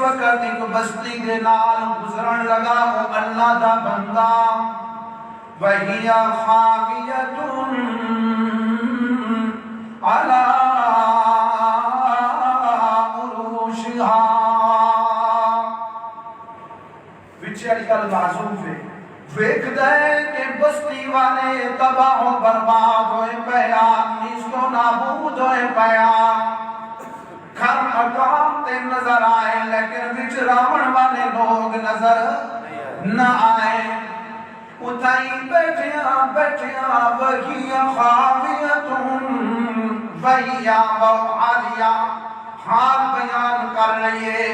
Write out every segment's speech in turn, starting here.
وقت ایک بستی دے نال گزرن لگا وہ اللہ دا بندہ وَهِيَ خَاوِيَةٌ عَلَىٰ عُرُوشِهَا وچے علی گل معذوف ہے ویکھ دے کہ بستی والے تباہ و برباد ہوئے پیا نیست و نابود ہوئے پیا گھر مکان تے نظر آئے لیکن وچ راون والے لوگ نظر نہ آئے اتائی بیٹھیاں وہی خاویتن وہی عالیہ حال بیان کر رہی ہے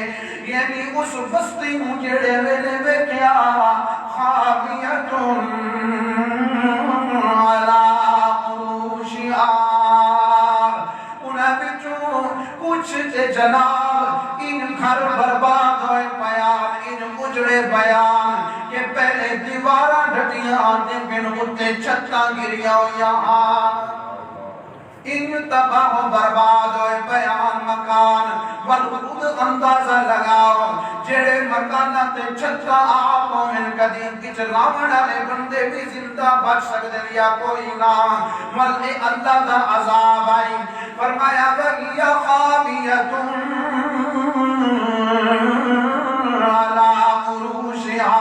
یعنی اس بستی مجھے ویلے بیٹھیا خاویتن علی عروشہا انہیں بچوں کچھ تے جناب ان گھر برباد ہوئے بیان ان اجڑے بیان کہ پہلے دیوارہ ڈھٹیاں تے پھر اتے چھتاں گریاں یہاں ان تباہ و برباد ہوئے بیان مکان والخود اندازہ لگاؤ جڑے مکانہ تے چھتا آپ ہوئن قدیم کچھ لاؤن علی بندے بھی زندہ بچ سکتے یا کوئی نہ ملے اللہ دا عذاب آئی فرمایا وَهِيَ خَاوِيَةٌ عَلَىٰ عُرُوشِهَا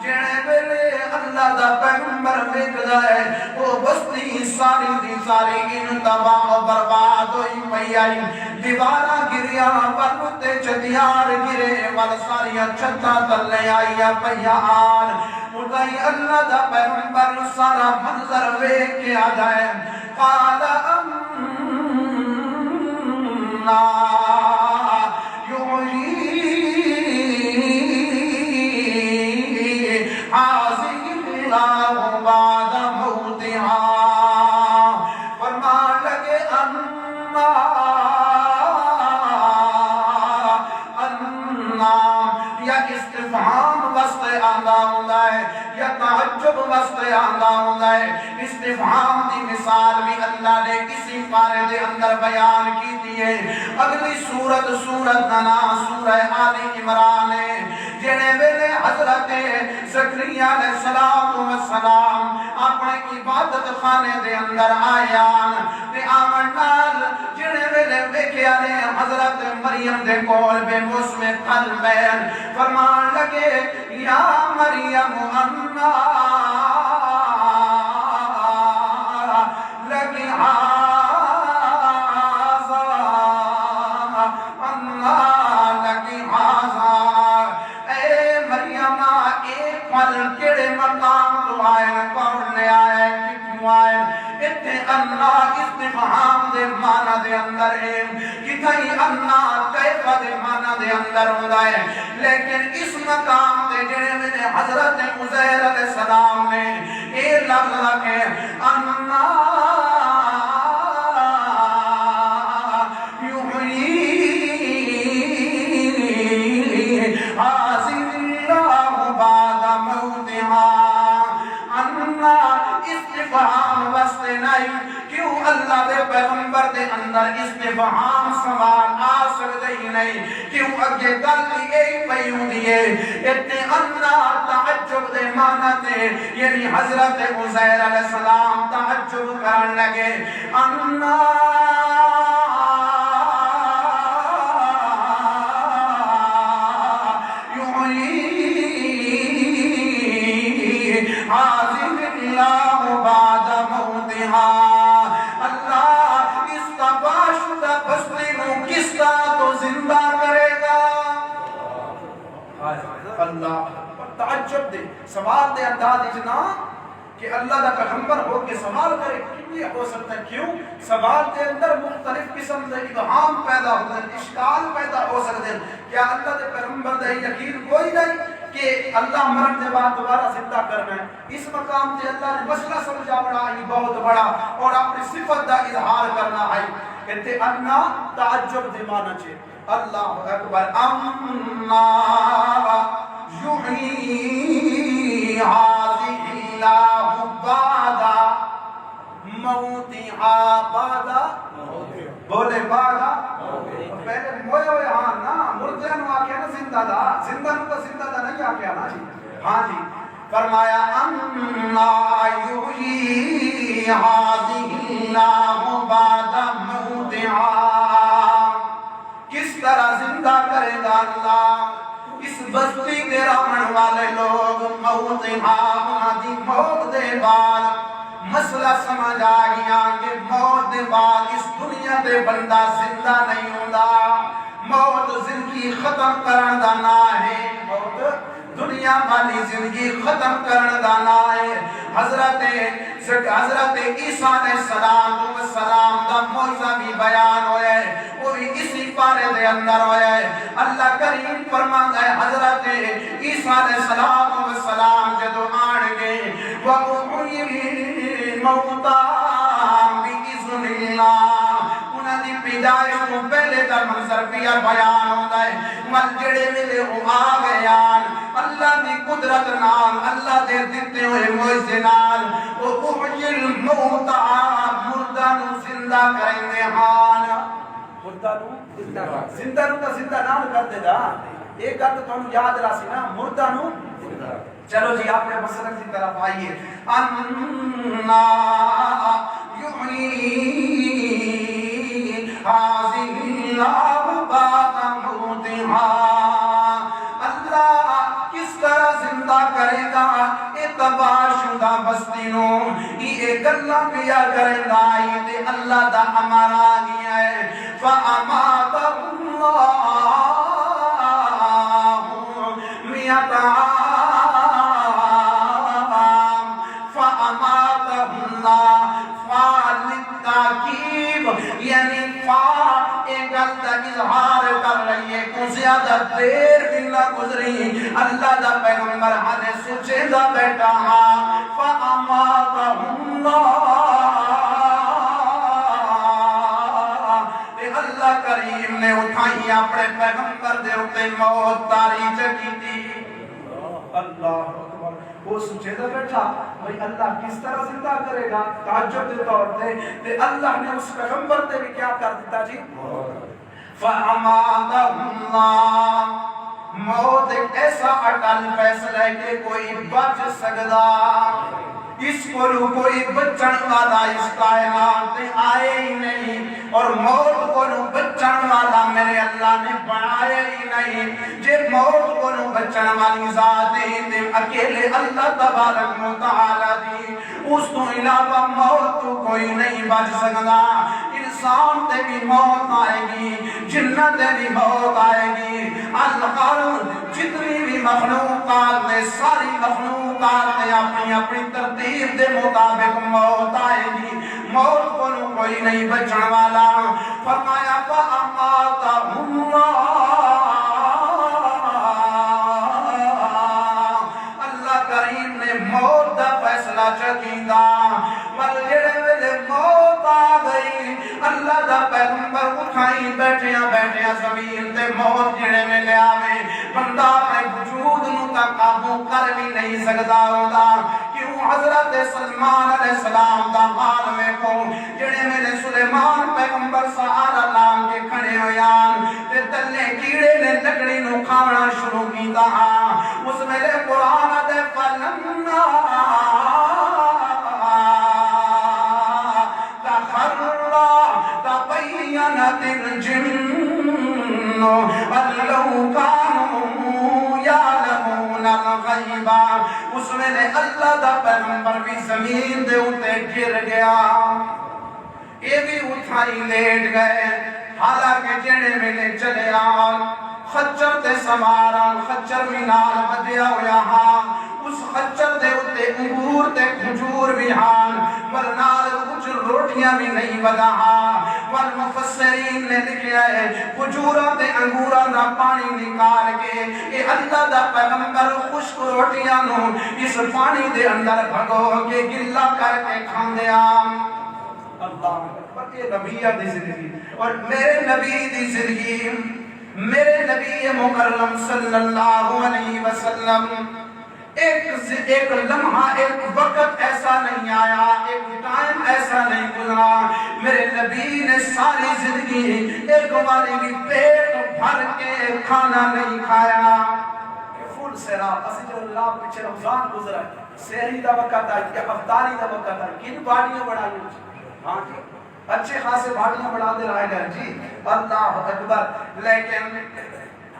جڑے ویلے اللہ دا پیغمبر ویکھدا ہے وہ بستی ساری دی ساری ان تباہ و برباد ہوئی پئی آئی دیواراں گریا ول تے چدیار گرے ول ساریاں چھتاں تلے آئی پیا آن اٹھائی اللہ دا پیغمبر سارا منظر ویکھ کے آ جائے قال انا اللہ بعد موتہا فرمان لگے یا استفہام وسط آندہ ہوندہ ہے یا تعجب وسط آندہ ہوندہ ہے استفہام دی مثال بھی اللہ نے کسی پارے دے اندر بیان کی دیئے اگلی سورت ننا سورہ آل عمران ہے جنہیں ویلے حضرت زکریا علیہ السلام اپنے عبادت خانے دے اندر آیان تے آمن نال جنہیں ویلے ویکھیا نے حضرت مریم دے کول بے موسم قلبین فرمان لگے یا مریم انا لگی کیڑے مقام تو آئے کون لے آئے کتوں آئے اتنے اللہ استفہام دے معنی دے اندر ہے کتھائی اللہ کیفہ دے معنی دے اندر ہوتا ہے لیکن اس مقام دے جڑے میں حضرت عزیر علیہ السلام نے اے لفظ رکھے استفہام واسطے نہیں کیوں اللہ دے پیغمبر دے اندر استفہام سوال آ سکتے ہی نہیں کیوں اگے گل یہی پئی ہوندی ہے اتنے اللہ تعجب دے معنی تے یعنی حضرت عزیر علیہ السلام تعجب کرن لگے اللہ تعجب دے سوال دے انداز اجنا کہ اللہ دا پیغمبر ہو کے سوال کرے کیوں ہو سکتا ہے کیوں سوال دے اندر مختلف قسم دے ابہام پیدا ہوتے ہیں اشکال پیدا ہو سکتے ہیں کیا اللہ دے پیغمبر دے یقین کوئی نہیں کہ اللہ مرن دے بعد دوبارہ زندہ کرنا ہے اس مقام تے اللہ نے مسئلہ سمجھا بڑا ہی بہت بڑا اور اپنی صفت دا اظہار کرنا ہے کہتے انا تعجب دے معنی چھے اللہ اکبر اما یحیی هذه اللہ بعد موتها بعد بولے بعد پہلے موئے ہوئے ہاں نا مردے نو آکھیا نا زندہ دا، زندہ نو تو زندہ دا نہیں آکھیا نا جی. ہاں جی فرمایا انا یحیی ھذہ اللہ بعد موتہا، کس طرح زندہ کرے گا اللہ اس بستی کے رہن والے لوگ موتہا، انہاں دی موت دے بعد. مسئلہ سمجھ آ گیا کہ موت دے بعد اس دنیا دے بندہ زندہ نہیں ہوندا. موت زندگی ختم کرن دا نا ہے، موت دنیا والی زندگی ختم کرن دا نا ہے. حضرت عیسیٰ علیہ السلام دا موعظہ بھی بیان ہوئے، وہ بھی اسی پارے دے اندر ہوئے. اللہ کریم فرماندا ہے حضرت عیسیٰ علیہ السلام جدو آن گے وَأُحْيِي الْمَوْتَى بِإِذْنِ اللَّهِ، انہاں دی پیدائش تو پہلے دا منظر بھی بیان ہوتا ہے. مل جڑے ملے وہ آ گیان اللہ دی قدرت نال، اللہ دے دیتے ہوئے معجزے نال. وَأُحْيِي الْمَوْتَى، مردہ نو زندہ کریں دے ہان. مردہ نو زندہ نو تا زندہ نال کر دے دا. ایک گل تو تھانوں یاد راسی نا، مردہ نو زندہ. چلو جی آپ نے مسلک کی طرف آئیے. انا یحیی ھذہ اللہ بعد موتہا، اللہ کس طرح زندہ کرے گا اے تباہ شدہ بستی نو. یہ گلاں پیا کرے گا یہ اللہ دا امر آ گیا ہے. فَأَمَاتَهُ اللَّهُ مِئَةَ عام، فَأَمَاتَهُ اللَّهُ فَعَلِ التَّعْقِيب، یعنی ایک اللہ اظہار کر رہی ہے کو زیادہ دیر بھی نہ گزری. اللہ دا پیغمبر حالے سوچے دا بیٹا ہاں. فَأَمَاتَهُ اللَّهُ، اللہ کریم نے اٹھائی اپنے پیغمبر دے اتے موت تاری چکی تھی. اللہ اکبر. وہ سوچے دا بیٹھا بھئی اللہ کس طرح زندہ کرے گا تعجب دے طور تے اللہ نے اس پیغمبر دے بھی کیا کر دیتا جی. فَأَمَاتَهُ اللَّهُ، موت ایک ایسا اٹل فیصلہ ہے کہ کوئی بچ سکدا، اس کو کوئی بچن والا اس کائنات میں آئے ہی نہیں، اور موت کو بچن والا میرے اللہ نے بنایا ہی نہیں. جے موت کو بچن والی ذات ہی تے اکیلے اللہ تبارک و تعالی دی، اس تو علاوہ موت تو کوئی نہیں بچ سکتا. انسان تے بھی موت آئے گی، جنت تے بھی موت آئے گی. الخلق جتنی بھی مخلوقات نے ساری مخلوقات نے اپنی اپنی ترتیب دے مطابق موت آئے گی. موت کو کوئی نہیں بچن والا. فرمایا فَأَمَاتَهُ اللَّهُ، اللہ کریم نے موت دا فیصلہ چکیندہ. مل جڑے ویلے موت آ گئی اللہ دا پیغمبر اٹھائی بیٹھیاں بیٹھیاں زمین تے موت جڑے میں لے آوے بندہ اپنے وجود نو تا قابو کر بھی نہیں سکتا ہوتا. کیوں حضرت سلمان علیہ السلام دا حال میں کو جڑے میں سلیمان پیغمبر سہارا لام کے کھڑے ہویان تے تلے کیڑے نے لکڑی نو کھانا شروع کیتا. اس میں قرآن دے فلما تبینت الجن ان لو کانوا یعلمون الغیب، اس میں اللہ دا پیغمبر بھی زمین دے اتے گر گیا. یہ بھی اٹھائی لیٹ گئے. حالانکہ جڑے میں چلے آن خچر تے سماران خچر مینال بدیا ہویا ہاں. اس خچر دے اتے انگور تے کھجور بھی ہاں، ورنال کچھ روٹیاں بھی نہیں بدا ہاں. والمفسرین نے لکھیا ہے کھجوراں تے انگوراں دا پانی نکال کے اے اللہ دا پیغمبر خشک روٹیاں نو اس پانی دے اندر بھگو کے گلا کر کے کھاندے آن. اللہ اکبر. یہ نبی دی زندگی اور میرے نبی دی زندگی، میرے نبی مکرم صلی اللہ علیہ وسلم ایک لمحہ ایک وقت ایسا نہیں آیا، ایک ٹائم ایسا نہیں گزرا. میرے نبی نے ساری زندگی ایک باری بھی پیٹ بھر کے کھانا نہیں کھایا فل سیراب اسی جو اللہ پیچھے رمضان گزرا ہے سحری دا وقت آئی یا افطاری دا وقت آئی کن باڑیاں بڑھائی ہاں جی اچھے خاصے باڑیاں بڑھا دے رہے ہیں جی اللہ اکبر لیکن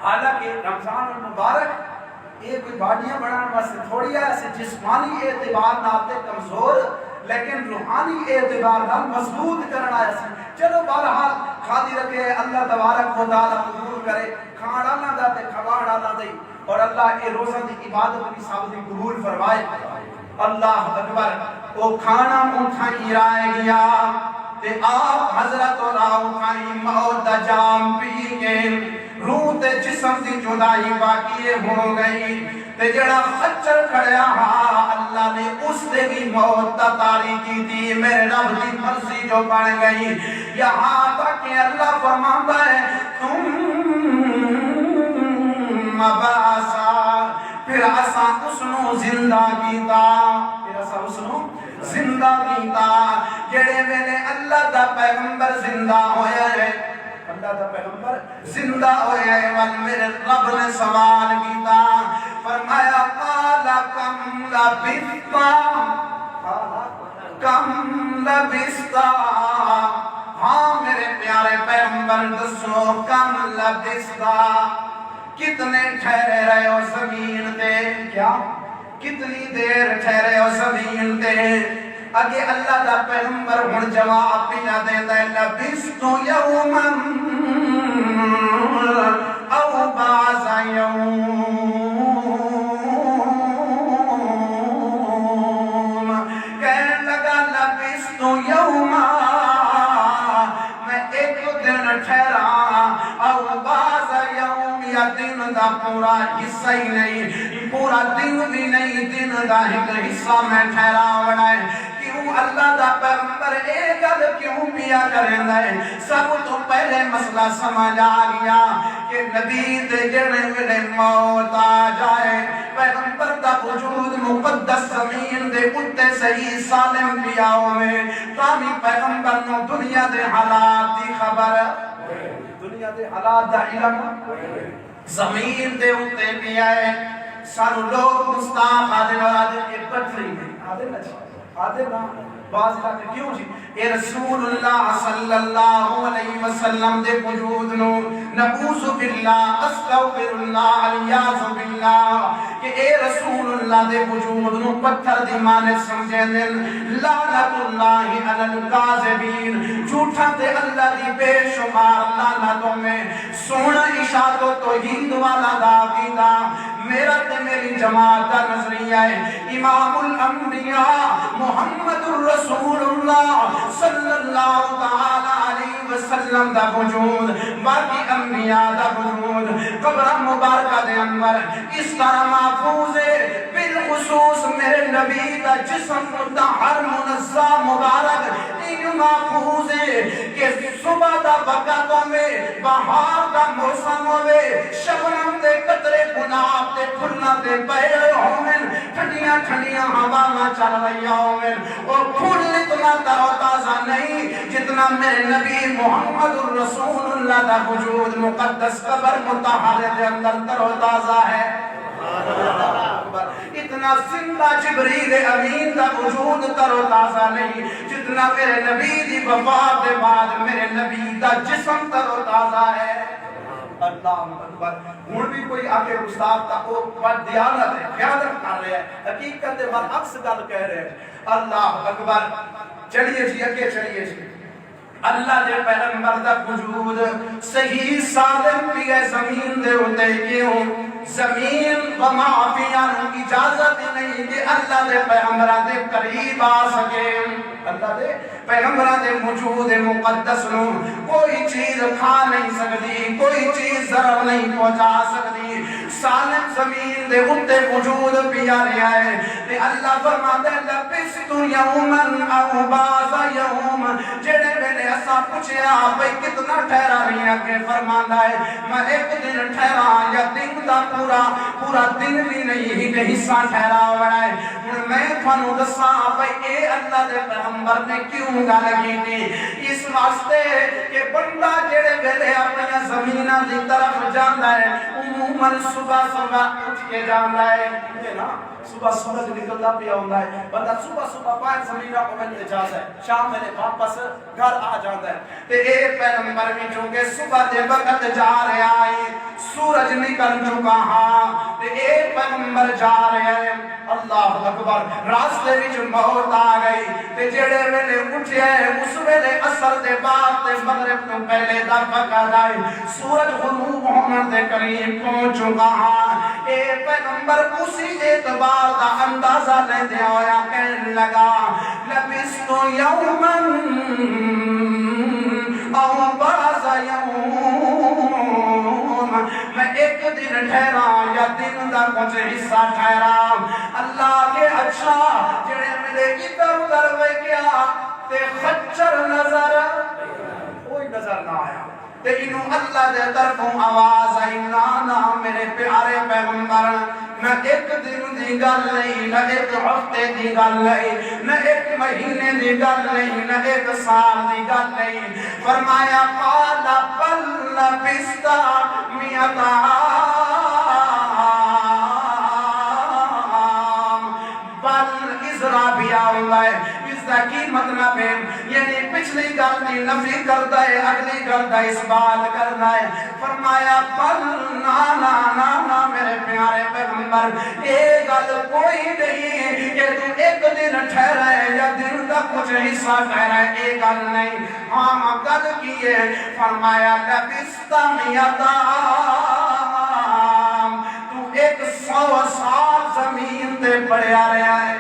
حالانکہ رمضان المبارک یہ کوئی باڑیاں بڑھانے واسطے تھوڑی ہے ایسے جسمانی اعتبار ناتے کمزور لیکن روحانی اعتبار نال مضبوط کرنا ہے چلو بہرحال کھادی رکھے اللہ تبارک و تعالی قبول کرے کھانا نہ دے کھواڑا نہ دے اور اللہ یہ روزہ دی عبادت کی ثابت قبول فرمائے اللہ اکبر وہ کھانا اٹھائی رائے گیا تے آپ حضرت اللہ اٹھائی موت دا جام پی کے روح تے جسم دی جدائی واقعی ہو گئی تے جڑا خچر کھڑیا ہاں اللہ نے اس دے بھی موت دا تاری کی تھی میرے رب دی مرضی جو بن گئی یہاں تک کہ اللہ فرماتا ہے مباسا پھر اسا اسنو زندہ کیتا پھر اسا اسنو زندہ کیتا جڑے ویلے اللہ دا پیغمبر زندہ ہویا ہے اللہ دا پیغمبر زندہ ہویا ہے وال میرے رب نے سوال کیتا فرمایا قال کم لبثتا کم لبثتا ہاں میرے پیارے پیغمبر دسو کم لبثتا کتنے ٹھہرے رہے ہو زمین تے کیا کتنی دیر ٹھہرے ہو زمین تے اگے اللہ دا پیغمبر ہن جواب پیا دیندا ہے لبثتو یوما او بعض یوم کہنے لگا لبثتو یوما میں ایک دن ٹھہرا او بعض یوم یا دن دا پورا حصہ ہی نہیں پورا دن بھی نہیں دن دا ایک حصہ میں ٹھہرا ہونا ہے کیوں اللہ دا پیغمبر ایک گل کیوں پیا کرنا ہے سب تو پہلے مسئلہ سمجھ آ گیا کہ نبی دے جڑے ویلے موت آ جائے پیغمبر دا وجود مقدس زمین دے اتے صحیح سالم پیا ہوئے تامی پیغمبر نو دنیا دے حالات دی خبر دنیا دے حالات دا علم زمین دے اتے پیا ہے سانو لوگ مستاق آدھے اور آدھے ایک پتری ہے آدھے نا آدھے نا بعض علاقے کیوں جی اے رسول اللہ صلی اللہ علیہ وسلم دے وجود نو نعوذ باللہ استغفر اللہ علیاذ باللہ کہ اے رسول اللہ دے وجود نو پتھر دی مانے سمجھے دن لعنت اللہ علی الکاذبین جھوٹا تے اللہ دی بے شمار لعنتوں میں سونا اشارت و توحید والا دا کیتا میرا تے میری جماعت کا نظریہ ہے امام الانبیاء محمد الرسول اللہ صلی اللہ تعالی علیہ وسلم دا وجود باقی انبیاء دا وجود قبر مبارکہ دے اندر اس طرح محفوظ ہے بالخصوص میرے نبی دا جسم متحر منزہ مبارک ان محفوظ ہے کہ صبح دا وقتوں میں بہار دا موسم ہوئے شبنم دے قطرے گناہ تے پھلنا تے پہلے ہومن ٹھنڈیاں ٹھنڈیاں ہوا چل رہی ہومن اور پھول اتنا تر و تازہ نہیں جتنا میرے نبی محمد الرسول اللہ دا وجود مقدس قبر متحر دے اندر تر و تازہ ہے اتنا زندہ جبریل امین دا وجود تر و تازہ نہیں جتنا میرے نبی دی وفات کے بعد میرے نبی دا جسم تر و تازہ ہے اللہ اکبر ہن بھی کوئی آکے استاد تا او پر دیانت ہے خیانت کر رہے ہیں حقیقت برعکس گل کہہ رہے ہیں اللہ اکبر چلیے جی اگے چلیے جی اللہ دے پیغمبر دا وجود صحیح سالم بھی ہے زمین دے ہوتے کیوں زمین و معافیاں اجازت نہیں کہ اللہ دے پیغمبران دے قریب آ سکے اللہ دے پیغمبران دے وجود مقدس نو کوئی چیز کھا نہیں سکتی کوئی چیز ضرر نہیں پہنچا سکتی سالم زمین دے اتے وجود پیا رہا ہے تے اللہ فرماتا ہے لبست یومن او بعض یوم جڑے ویلے اسا پوچھیا بھئی کتنا ٹھہرا رہی ہے کہ فرماتا ہے میں ایک دن ٹھہرا یا دن دا پورا دن بھی نہیں کہ حصہ ٹھہرا ہوا ہے میں تھانوں دساں بھئی اے اللہ دے پیغمبر نے کیوں گل کی اس واسطے کہ بندہ جڑے ویلے اپنی زمیناں دی طرف جاندا ہے عموماً صبح صبح اٹھ کے جاندا ہے نا صبح سورج نکلتا پیا ہوندا ہے بندہ صبح پانچ زمیناں کو ملتے جاتا ہے شام میں واپس گھر آ جاتا ہے تے اے پیغمبر بھی چونکہ صبح دے وقت جا رہا ہے سورج نکل چکا ہاں تے اے پیغمبر جا رہے ہیں اللہ اکبر راستے وچ موت آ گئی تے جڑے ویلے اٹھے اس ویلے عصر دے بعد تے مغرب تو پہلے دا وقت آئے سورج غروب ہونے دے قریب پہنچ چکا ہاں اے پیغمبر اسی اعتبار دا اندازہ لیندے ہویا کہنے لگا لبستو یومن او بعض یوم میں ایک دن ٹھہرا یا دن دا کچھ حصہ ٹھہرا اللہ کے اچھا جڑے ملے ادھر ادھر ہوئے کیا تے خچر نظر کوئی نظر نہ آیا تے انہوں اللہ دے طرفوں آواز آئی نا میرے پیارے پیغمبر نہ ایک دن دی گل نہیں نہ ایک ہفتے دی گل نہیں نہ ایک مہینے دی گل نہیں نہ ایک سال دی گل نہیں فرمایا قال بل لبست مئۃ عام بل ازرا بھی آؤں ہے کی مطلب ہے یعنی پچھلی گل کی نفی کرتا ہے اگلی گل کا اس بات کرتا ہے فرمایا پر نا میرے پیارے پیغمبر ایک گل کوئی نہیں کہ تو ایک دن ٹھہرا ہے یا دن کا کچھ حصہ ٹھہرا ہے ایک گل نہیں ہاں گل کی ہے فرمایا لبست مئۃ عام تو 100 سال زمین تے پڑیا رہا ہے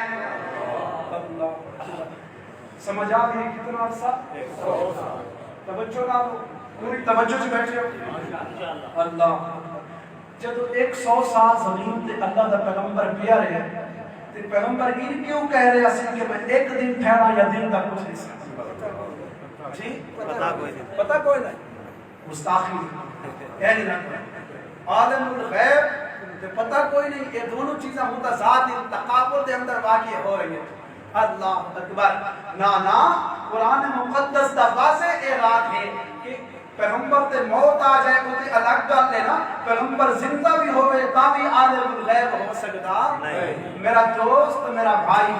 سمجھ آ گئی کتنا عرصہ 100 سال توجہ نہ دو پوری توجہ سے بیٹھے ہو اللہ جب 100 سال زمین تے اللہ دا پیغمبر پیا رہے تے پیغمبر ان کیوں کہہ رہے ہیں کہ میں ایک دن ٹھہرا یا دن دا کچھ نہیں جی پتہ کوئی نہیں مستاخی کہہ نہیں عالم الغیب تے پتہ کوئی نہیں یہ دونوں چیزیں متضاد تقابل دے اندر واقع ہو رہی ہیں اللہ اکبر نا قرآن مقدس دا واضح اعلان ہے کہ پیغمبر تے موت آ جائے وہ تے الگ گل ہے نا پیغمبر زندہ بھی ہوئے تا بھی عالم الغیب ہو سکتا نہیں میرا دوست میرا بھائی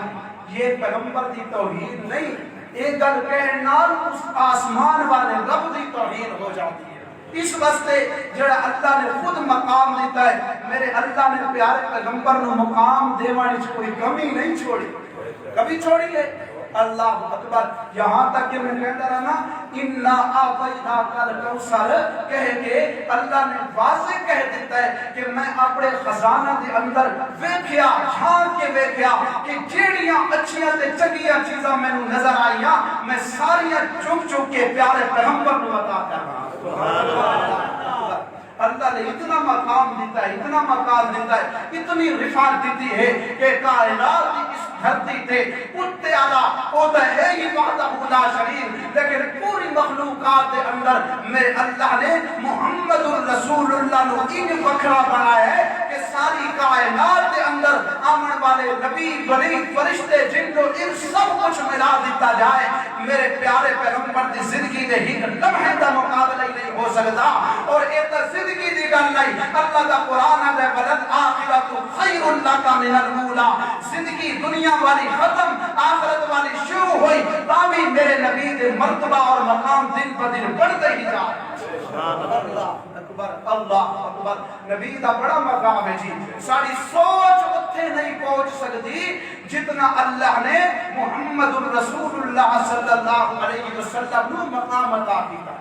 یہ پیغمبر دی توہین نہیں ایک گل کہنے نال اس آسمان والے رب دی توہین ہو جاتی ہے اس واسطے جڑا اللہ نے خود مقام دیتا ہے میرے اللہ نے پیارے پیغمبر نو مقام دیوانی کوئی کمی نہیں چھوڑی کبھی چھوڑی ہے اللہ اکبر یہاں تک کہ میں کہتا رہا نا اِنَّا آتَيْنَاكَ الْكَوْثَرَ کہہ کے اللہ نے واضح کہہ دیتا ہے کہ میں اپنے خزانہ دے اندر ویکھیا جھانک کے ویکھیا کہ جیڑیاں اچھیاں تے چنگیاں چیزاں میں نظر آئیاں میں ساریاں چک چک کے پیارے پیغمبر کو عطا کر رہا ہوں اللہ نے اتنا مقام دیتا ہے اتنا مقام دیتا ہے اتنی رفعت دیتی ہے کہ کائنات کی اس دھرتی تے اٹھتے آلا ہوتا ہے ہی وحدہ لا شریک لیکن پوری مخلوقات دے اندر میں اللہ نے محمد الرسول اللہ نو ان وکھرا بنایا ہے کہ ساری کائنات دے اندر آمن والے نبی ولی فرشتے جن کو ان سب کچھ ملا دیتا جائے میرے پیارے پیغمبر دی زندگی دے ہی لمحے دا مقابلہ ہی نہیں ہو سکتا اور ایک زندگی دی گل نہیں اللہ دا قرآن ہے ولل آخرت خیر لک من الاولی زندگی دنیا والی ختم آخرت والی شروع ہوئی تاوی میرے نبی دے مرتبہ اور مقام دن پر دن بڑھتے ہی جا اللہ اکبر اللہ اکبر نبی دا بڑا مقام ہے جی ساری سوچ اتھے نہیں پہنچ سکتی جتنا اللہ نے محمد الرسول اللہ صلی اللہ علیہ وسلم نو مقام عطا کیتا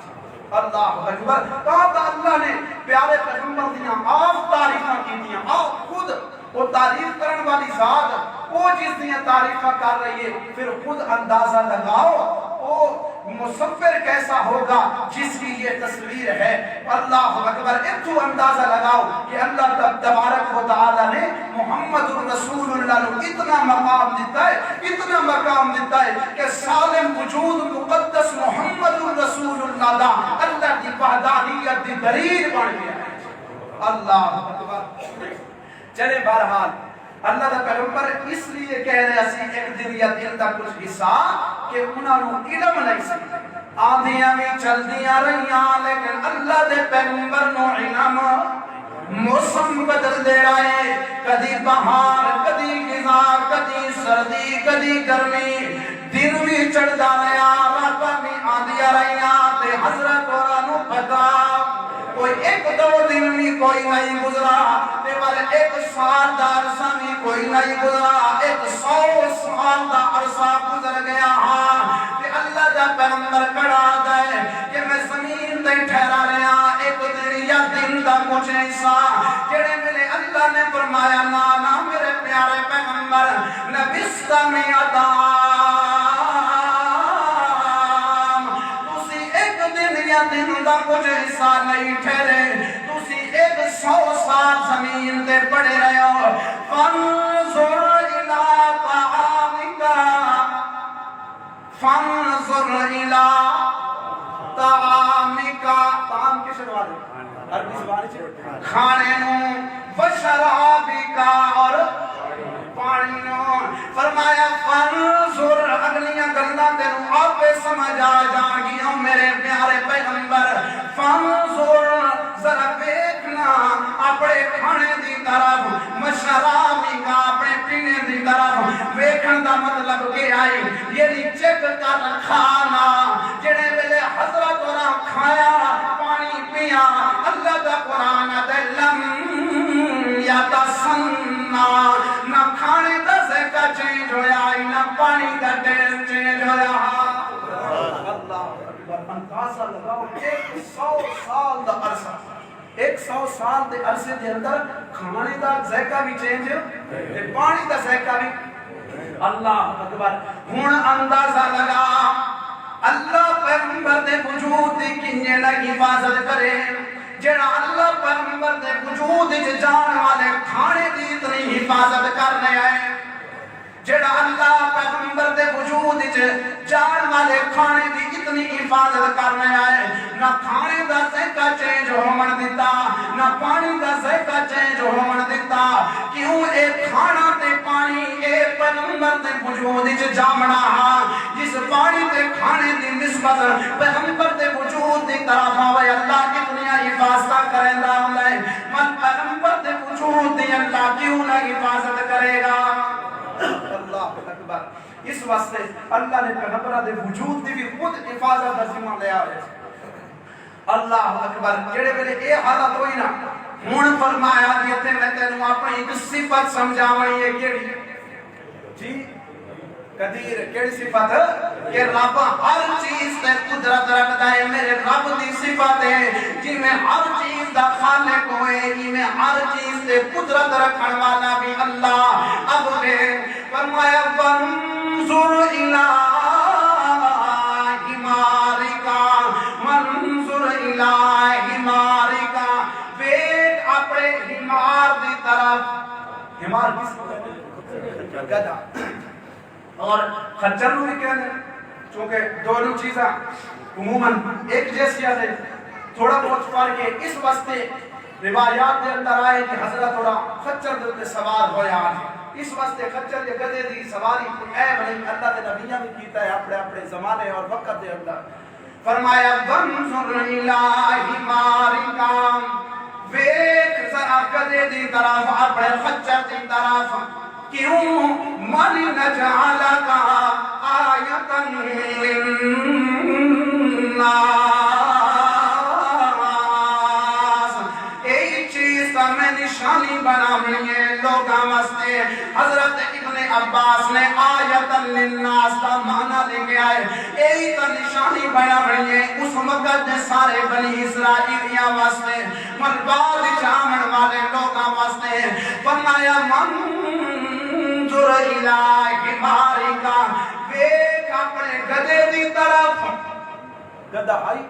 اللہ اکبر کہا تھا اللہ نے پیارے پیغمبر دیاں آپ تعریفاں کی دیاں آپ خود وہ تعریف کرن والی ذات وہ جس دیاں تعریفاں کر رہی ہے پھر خود اندازہ لگاؤ وہ مصور کیسا ہوگا جس کی یہ تصویر ہے. اللہ اکبر. اتو اندازہ لگاؤ کہ اللہ تبارک و تعالی نے محمد رسول اللہ کو اتنا مقام دیتا ہے, اتنا مقام دیتا ہے کہ سالم وجود مقدس محمد رسول اللہ دا اللہ کی وحدانیت دی دلیل بن گیا ہے. اللہ اکبر. چلے بہرحال اللہ دا پیغمبر اس لیے کہہ رہے اسی ایک دن یا دن دا کچھ حصہ کہ انہاں نو علم نہیں سی, آندیاں بھی چل دیاں رہیاں, لیکن اللہ دے پیغمبر نو علم موسم بدل دے رہا ہے, کدی بہار, کدی خزاں, کدی سردی, کدی گرمی, دن بھی چڑھدا رہیا, راتاں بھی آندیاں رہیاں, تے حضرت اوراں نو پتا کوئی ایک دو دن بھی کوئی نہیں گزرا, تے پر ایک سال دا عرصہ بھی کوئی نہیں گزرا, 100 سال دا عرصہ گزر گیا. تے اللہ دا پیغمبر کھڑا ہے کہ میں زمین تے ٹھہرا رہا ایک دن یا دن دا کچھ حصہ, جڑے میرے اللہ نے فرمایا نا نا میرے پیارے پیغمبر لبثت مئۃ دن دا کچھ حصہ نہیں ٹھہرے, تسی 100 سال زمین تے پڑے رہے ہو. فانظر الی طعامک, فانظر الی طعامک, طعام کس سے عربی زبان چ کھانے نو, وشرابک اور پانی نو. فرمایا فانظر, اگلیاں گلاں تینوں آپ سمجھ آ جان گیاں میرے پیارے پیغمبر. فانظر, ذرا دیکھنا اپنے کھانے دی طرف, مشرابک, اپنے پینے دی طرف. ویکھن دا مطلب کہ آئی یعنی چیک کر کھانا, جڑے ویلے حضرت اوراں کھایا پانی پیا, اللہ دا قرآن دے لم یتسنہ, نہ کھانے دا ذائقہ چینج ہویا, نہ پانی دا ٹیسٹ چینج ہویا. اللہ اکبر. اندازہ لگاؤ 100 سال دا عرصہ, 100 سال دے عرصے دے اندر کھانے دا ذائقہ بھی چینج تے پانی دا ذائقہ بھی. اللہ اکبر. ہن اندازہ لگا اللہ پیغمبر دے وجود دی کنجے لگی حفاظت کرے, جڑا اللہ پیغمبر دے وجود وچ جان والے کھانے دی اتنی حفاظت کرنے آئے, جڑا اللہ پیغمبر دے وجود وچ جان والے کھانے دی اتنی حفاظت کرنے آئے, نہ کھانے دا ذائقہ چینج ہون دیتا, نہ پانی دا ذائقہ چینج ہون دیتا. کیوں اے کھانا تے پانی اے پیغمبر دے وجود وچ جامنا ہاں, جس پانی تے کھانے دی نسبت پیغمبر دے وجود دی طرف ہوئے اللہ کتنی حفاظت کریندا ہوندا ہے, من پیغمبر دے وجود دی اللہ کیوں نہ حفاظت کرے گا. اللہ اکبر. اس واسطے اللہ نے پیغمبر دے وجود دی بھی خود حفاظت دا ذمہ لیا ہے. اللہ اکبر. جڑے ویلے اے حالت ہوئی نا, ہن فرمایا کہ تے میں تینوں اپنی ایک صفت سمجھاواں, یہ کیڑی جی قدیر, کیڑی صفت کہ رب ہر چیز تے قدرت رکھدا ہے. میرے رب دی صفت ہے جی میں ہر چیز دا خالق ہوئے, جی میں ہر چیز تے قدرت رکھن والا بھی اللہ. اب فرمایا وانظر الی حمارک, منظر الی حمارک, ویکھ اپنے حمار دی طرف. حمار کس کو گدھا اور خچر نو بھی کہتے ہیں, چونکہ دونوں چیزاں عموماً ایک جیسی ہے, تھوڑا بہت فرق ہے. اس واسطے روایات دے اندر آئے کہ حضرت تھوڑا خچر دے تے سوار ہویا ہے. اس واسطے خچر یا گدھے دی سواری کوئی عیب نہیں, اللہ دے نبیاں بھی کیتا ہے اپنے اپنے زمانے اور وقت دے اندر. فرمایا وانظر الی حمارک, ویکھ ذرا گدھے دی طرف, اپنے خچر دی طرف. کیوں من نجعلک آیۃ للناس, ایک چیز کا میں نشانی بناونی ہے لوگاں واسطے. حضرت ابن عباس نے آیۃ للناس کا معنی لکھا ہے, ایک نشانی بناونی ہے اس وقت دے سارے بنی اسرائیلیاں واسطے, من بعد جامن والے لوگاں واسطے. فرمایا منظر الی حمارک, ویکھ اپنے گدھے دی طرف, گدا آئی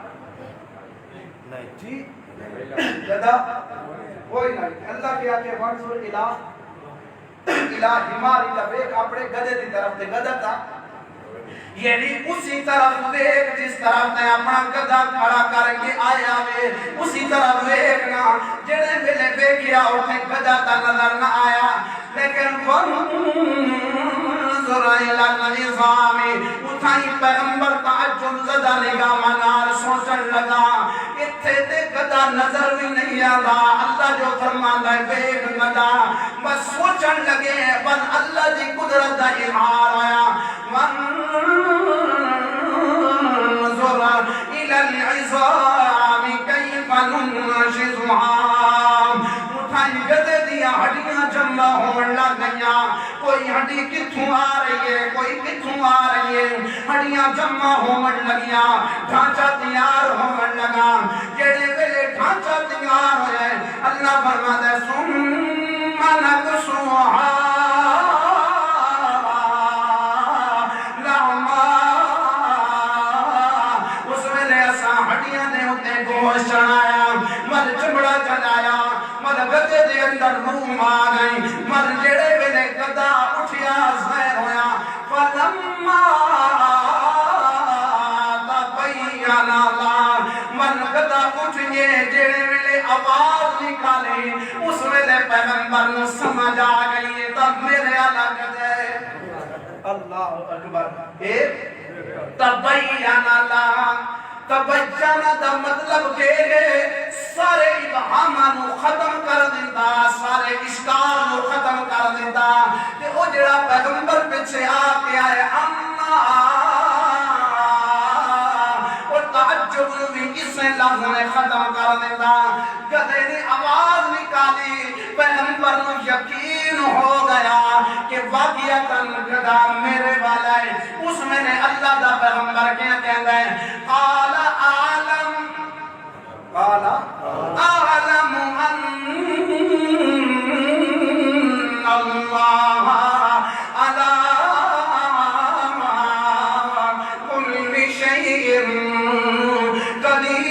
نہیں جی گدا کوئی نہیں اللہ کیا کہ منظور الہ ہماری لبیک اپنے گدے دی طرف تے گدا تھا یعنی اسی طرف ویک جس طرف نے اپنا گدا کھڑا کر کے آیا وے اسی طرف ویکنا جڑے ویلے ویکھیا اوتھے گدا تا نظر نہ آیا لیکن فانظر الی النظام اتھائی پیغمبر تعجب زدہ نگاہ نال سوچن لگا اتھے تے گدا نظر بھی نہیں آتا اللہ جو فرماندا ہے ویکھ گدا بس سوچن لگے بس اللہ دی قدرت دا اظہار ہویا وانظر الى العظام كيف ننشزها اٹھائی گدے دیا ہڈیاں جمع ہون لگ گئیاں کوئی ہڈی کتھوں آ رہی ہے کوئی کتھوں آ رہی ہے ہڈیاں جمع ہون لگیاں ڈھانچہ تیار ہون لگا جڑے ویلے ڈھانچہ تیار ہو جائے اللہ فرماتا ہے ثم نكسوها چڑھایا مر چمڑا چلایا مر گدے دے اندر روم آ گئی مر جڑے ویلے گدا اٹھیا زہر ہویا فلما تبین اللہ مر گدا اٹھئے جڑے ویلے آواز نکالے اس ویلے پیغمبر نو سمجھ آ گئی تب میرے الگ دے اللہ اکبر تبین اللہ تبجانہ دا مطلب کہ سارے ابہامانو ختم کر دیتا سارے اشکالو ختم کر دیتا کہ او جڑا پیغمبر پچھے آکے آئے اما اور تعجب بھی اس لفظ نے ختم کر دیتا گدے نے آواز نکالی پیغمبر نو یقین ہو گیا کہ واقعیتاً گدا میرے والا ہے اس میں نے اللہ دا پیغمبر کیا کہندا ہے قال اعلم ان اللہ علی کل شیء قدیر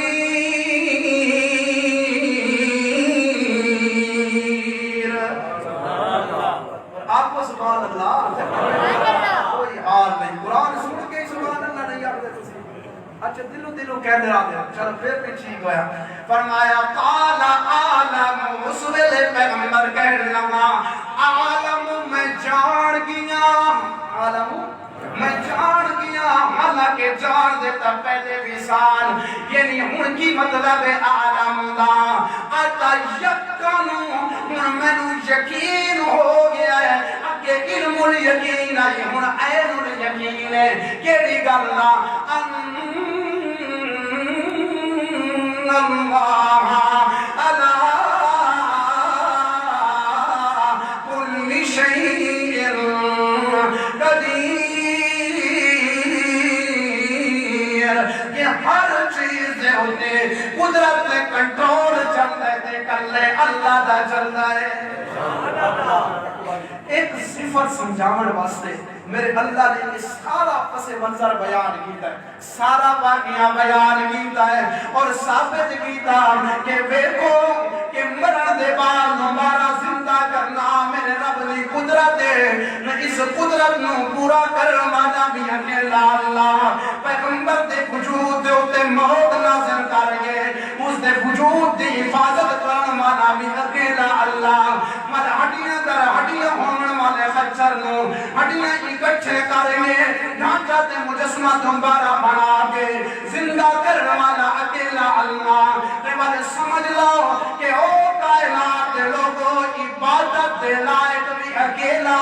آپ کو سبحان اللہ کوئی حال نہیں قرآن سن کے سبحان اللہ نہیں آتے اچھا دلو کہنے آتے چلو پھر بھی ٹھیک ہویا فرمایا قال عالم اس ویلے پیغمبر کہنے لگا عالم میں جان گیا عالم میں جان گیا حالانکہ جان دیتا پہلے وصال یعنی ہن کی مطلب ہے عالم دا اتا یقینو میں نو یقین ہو گیا ہے کہ علم الیقین ہے ہن عین الیقین ہے کیڑی گل دا اللہ علی کل شیء قدیر کہ ہر چیز دے ہوتے قدرت نے کنٹرول چلتا ہے کلے اللہ دا چلتا ہے ایک صفت سمجھاون واسطے میرے اللہ نے اس سارا پس منظر بیان کیتا ہے سارا واقعہ بیان کیتا ہے اور ثابت کیتا کہ ویکھو کہ مرن دے بعد دوبارہ زندہ کرنا میرے رب دی قدرت ہے اس قدرت نو پورا کرن والا بھی اکیلا اللہ پیغمبر دے وجود دے اوتے موت نازل کر کے اس دے وجود دی حفاظت کرن والا بھی اکیلا اللہ مر ہڈیاں در ہڈیاں ہون والے خچر نو ہڈیاں اکٹھے کرنے ڈھانچہ تے مجسمہ دوبارہ بنا کے زندہ کرنے والا اکیلا اللہ تے والے سمجھ لو کہ او کائنات دے لوگوں عبادت دے لائق بھی اکیلا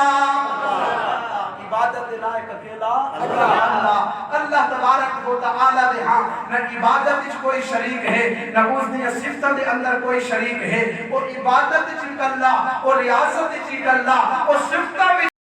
عبادت دے لائق اکیلا اللہ اللہ تبارک و تعالی دے ہاں نہ عبادت وچ کوئی شریک ہے نہ اس دی صفتاں دے اندر کوئی شریک ہے اور عبادت وچ اللہ اور ریاست وچ اللہ اور صفتاں